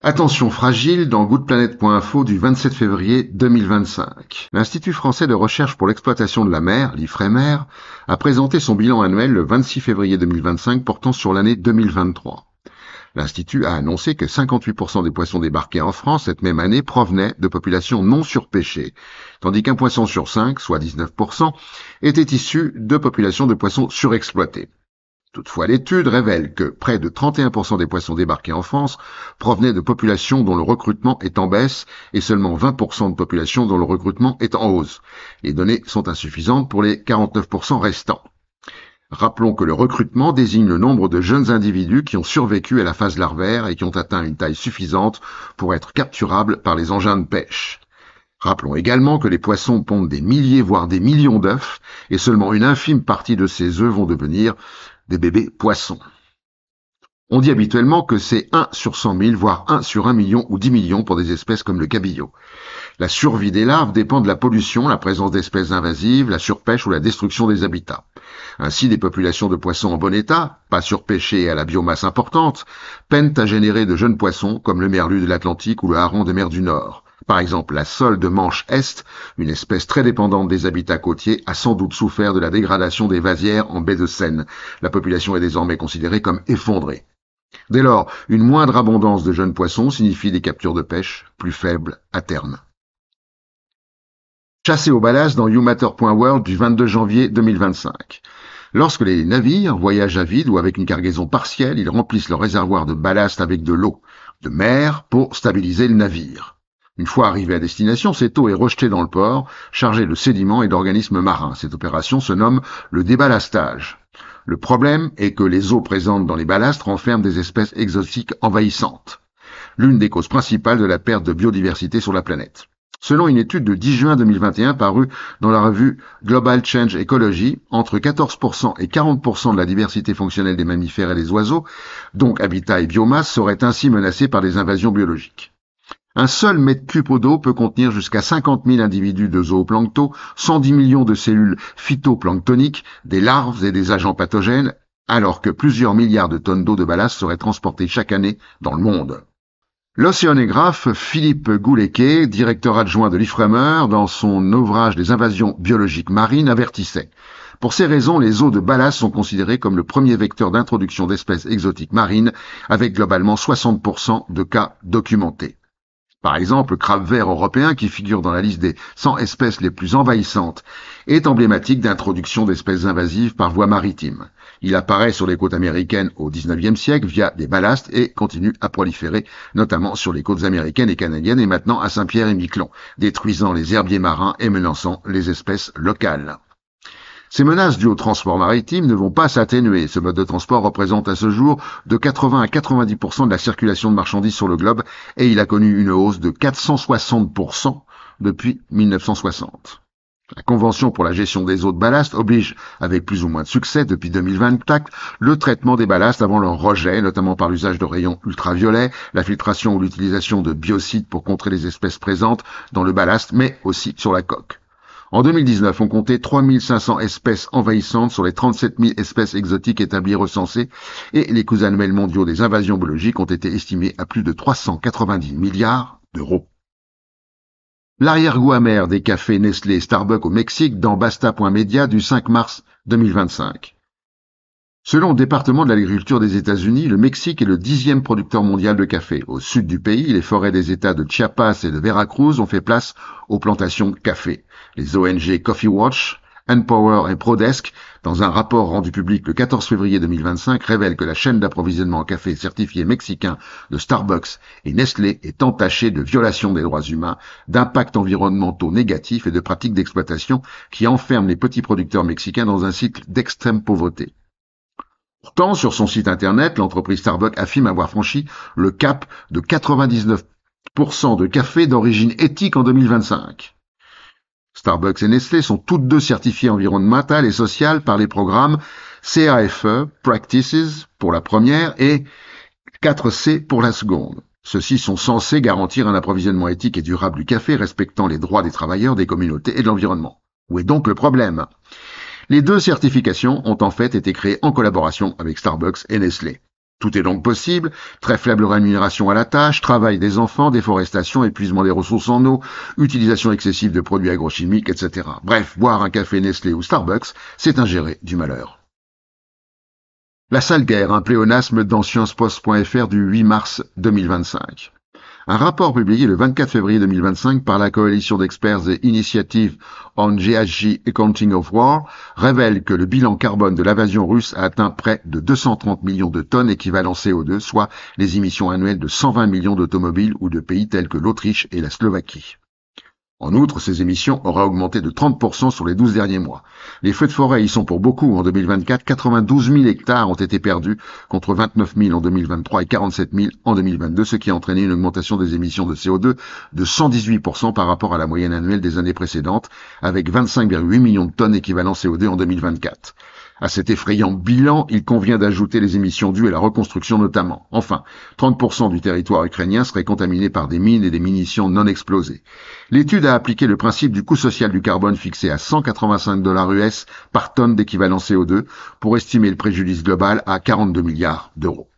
Attention fragile dans goodplanet.info du 27 février 2025. L'Institut français de recherche pour l'exploitation de la mer, l'IFREMER, a présenté son bilan annuel le 26 février 2025 portant sur l'année 2023. L'Institut a annoncé que 58% des poissons débarqués en France cette même année provenaient de populations non surpêchées, tandis qu'un poisson sur 5, soit 19%, était issu de populations de poissons surexploités. Toutefois, l'étude révèle que près de 31% des poissons débarqués en France provenaient de populations dont le recrutement est en baisse et seulement 20% de populations dont le recrutement est en hausse. Les données sont insuffisantes pour les 49% restants. Rappelons que le recrutement désigne le nombre de jeunes individus qui ont survécu à la phase larvaire et qui ont atteint une taille suffisante pour être capturables par les engins de pêche. Rappelons également que les poissons pondent des milliers voire des millions d'œufs et seulement une infime partie de ces œufs vont devenir des bébés poissons. On dit habituellement que c'est 1 sur 100 000, voire 1 sur 1 million ou 10 millions pour des espèces comme le cabillaud. La survie des larves dépend de la pollution, la présence d'espèces invasives, la surpêche ou la destruction des habitats. Ainsi, des populations de poissons en bon état, pas surpêchées et à la biomasse importante, peinent à générer de jeunes poissons comme le merlu de l'Atlantique ou le hareng de mer du Nord. Par exemple, la sole de Manche Est, une espèce très dépendante des habitats côtiers, a sans doute souffert de la dégradation des vasières en baie de Seine. La population est désormais considérée comme effondrée. Dès lors, une moindre abondance de jeunes poissons signifie des captures de pêche plus faibles à terme. Chassé au ballast dans youmatter.world du 22 janvier 2025. Lorsque les navires voyagent à vide ou avec une cargaison partielle, ils remplissent leur réservoir de ballast avec de l'eau de mer pour stabiliser le navire. Une fois arrivé à destination, cette eau est rejetée dans le port, chargée de sédiments et d'organismes marins. Cette opération se nomme le déballastage. Le problème est que les eaux présentes dans les ballasts renferment des espèces exotiques envahissantes, l'une des causes principales de la perte de biodiversité sur la planète. Selon une étude de 10 juin 2021 parue dans la revue Global Change Ecology, entre 14% et 40% de la diversité fonctionnelle des mammifères et des oiseaux, donc habitat et biomasse, seraient ainsi menacés par des invasions biologiques. Un seul mètre cube d'eau peut contenir jusqu'à 50 000 individus de zooplancton, 110 millions de cellules phytoplanctoniques, des larves et des agents pathogènes, alors que plusieurs milliards de tonnes d'eau de ballast seraient transportées chaque année dans le monde. L'océanographe Philippe Gouléquet, directeur adjoint de l'IFREMER, dans son ouvrage des invasions biologiques marines, avertissait. Pour ces raisons, les eaux de ballast sont considérées comme le premier vecteur d'introduction d'espèces exotiques marines, avec globalement 60% de cas documentés. Par exemple, le crabe vert européen, qui figure dans la liste des 100 espèces les plus envahissantes, est emblématique d'introduction d'espèces invasives par voie maritime. Il apparaît sur les côtes américaines au XIXe siècle via des ballasts et continue à proliférer, notamment sur les côtes américaines et canadiennes et maintenant à Saint-Pierre-et-Miquelon, détruisant les herbiers marins et menaçant les espèces locales. Ces menaces dues au transport maritime ne vont pas s'atténuer. Ce mode de transport représente à ce jour de 80 à 90% de la circulation de marchandises sur le globe et il a connu une hausse de 460% depuis 1960. La Convention pour la gestion des eaux de ballast oblige, avec plus ou moins de succès depuis 2024, le traitement des ballasts avant leur rejet, notamment par l'usage de rayons ultraviolets, la filtration ou l'utilisation de biocides pour contrer les espèces présentes dans le ballast, mais aussi sur la coque. En 2019, on comptait 3500 espèces envahissantes sur les 37 000 espèces exotiques établies recensées et les coûts annuels mondiaux des invasions biologiques ont été estimés à plus de 390 milliards d'euros. L'arrière-goût amer des cafés Nestlé et Starbucks au Mexique dans Basta.media du 5 mars 2025. Selon le département de l'agriculture des États-Unis, le Mexique est le 10e producteur mondial de café. Au sud du pays, les forêts des États de Chiapas et de Veracruz ont fait place aux plantations de café. Les ONG Coffee Watch, Empower et Prodesk, dans un rapport rendu public le 14 février 2025, révèlent que la chaîne d'approvisionnement en café certifié mexicain de Starbucks et Nestlé est entachée de violations des droits humains, d'impacts environnementaux négatifs et de pratiques d'exploitation qui enferment les petits producteurs mexicains dans un cycle d'extrême pauvreté. Pourtant, sur son site internet, l'entreprise Starbucks affirme avoir franchi le cap de 99% de café d'origine éthique en 2025. Starbucks et Nestlé sont toutes deux certifiées environnementales et sociales par les programmes CAFE, Practices pour la première et 4C pour la seconde. Ceux-ci sont censés garantir un approvisionnement éthique et durable du café respectant les droits des travailleurs, des communautés et de l'environnement. Où est donc le problème ? Les deux certifications ont en fait été créées en collaboration avec Starbucks et Nestlé. Tout est donc possible, très faible rémunération à la tâche, travail des enfants, déforestation, épuisement des ressources en eau, utilisation excessive de produits agrochimiques, etc. Bref, boire un café Nestlé ou Starbucks, c'est ingérer du malheur. La sale guerre, un pléonasme dans sciencespost.fr du 8 mars 2025. Un rapport publié le 24 février 2025 par la coalition d'experts et Initiative on GHG Accounting of War révèle que le bilan carbone de l'invasion russe a atteint près de 230 millions de tonnes équivalent CO2, soit les émissions annuelles de 120 millions d'automobiles ou de pays tels que l'Autriche et la Slovaquie. En outre, ces émissions auraient augmenté de 30% sur les 12 derniers mois. Les feux de forêt y sont pour beaucoup. En 2024, 92 000 hectares ont été perdus, contre 29 000 en 2023 et 47 000 en 2022, ce qui a entraîné une augmentation des émissions de CO2 de 118% par rapport à la moyenne annuelle des années précédentes, avec 25,8 millions de tonnes équivalent CO2 en 2024. À cet effrayant bilan, il convient d'ajouter les émissions dues à la reconstruction notamment. Enfin, 30% du territoire ukrainien serait contaminé par des mines et des munitions non explosées. L'étude a appliqué le principe du coût social du carbone fixé à 185 $ US par tonne d'équivalent CO2 pour estimer le préjudice global à 42 milliards d'euros.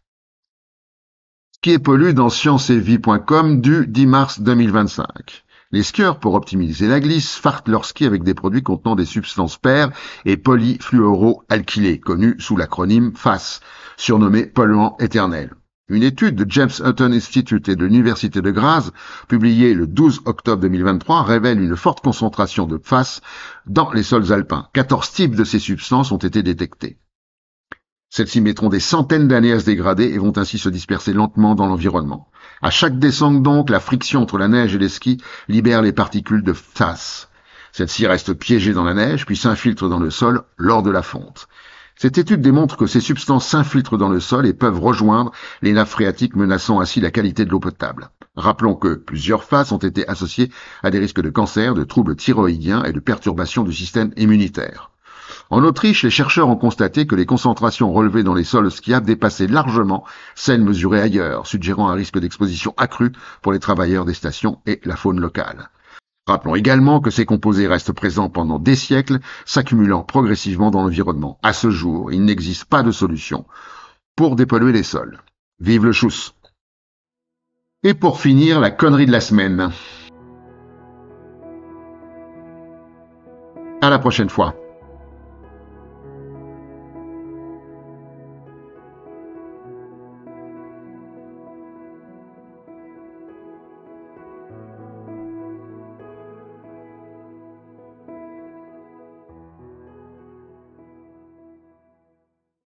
Ce qui est pollu dans scienceetvie.com du 10 mars 2025. Les skieurs, pour optimiser la glisse, fartent leur ski avec des produits contenant des substances paires et polyfluoroalkylées, connus sous l'acronyme FAS, surnommés polluants éternels. Une étude de James Hutton Institute et de l'Université de Graz, publiée le 12 octobre 2023, révèle une forte concentration de FAS dans les sols alpins. 14 types de ces substances ont été détectés. Celles-ci mettront des centaines d'années à se dégrader et vont ainsi se disperser lentement dans l'environnement. À chaque descente donc, la friction entre la neige et les skis libère les particules de FAS. Celles-ci restent piégées dans la neige, puis s'infiltrent dans le sol lors de la fonte. Cette étude démontre que ces substances s'infiltrent dans le sol et peuvent rejoindre les nappes phréatiques, menaçant ainsi la qualité de l'eau potable. Rappelons que plusieurs FAS ont été associées à des risques de cancer, de troubles thyroïdiens et de perturbations du système immunitaire. En Autriche, les chercheurs ont constaté que les concentrations relevées dans les sols skiables dépassaient largement celles mesurées ailleurs, suggérant un risque d'exposition accrue pour les travailleurs des stations et la faune locale. Rappelons également que ces composés restent présents pendant des siècles, s'accumulant progressivement dans l'environnement. À ce jour, il n'existe pas de solution pour dépolluer les sols. Vive le chousse! Et pour finir, la connerie de la semaine. À la prochaine fois.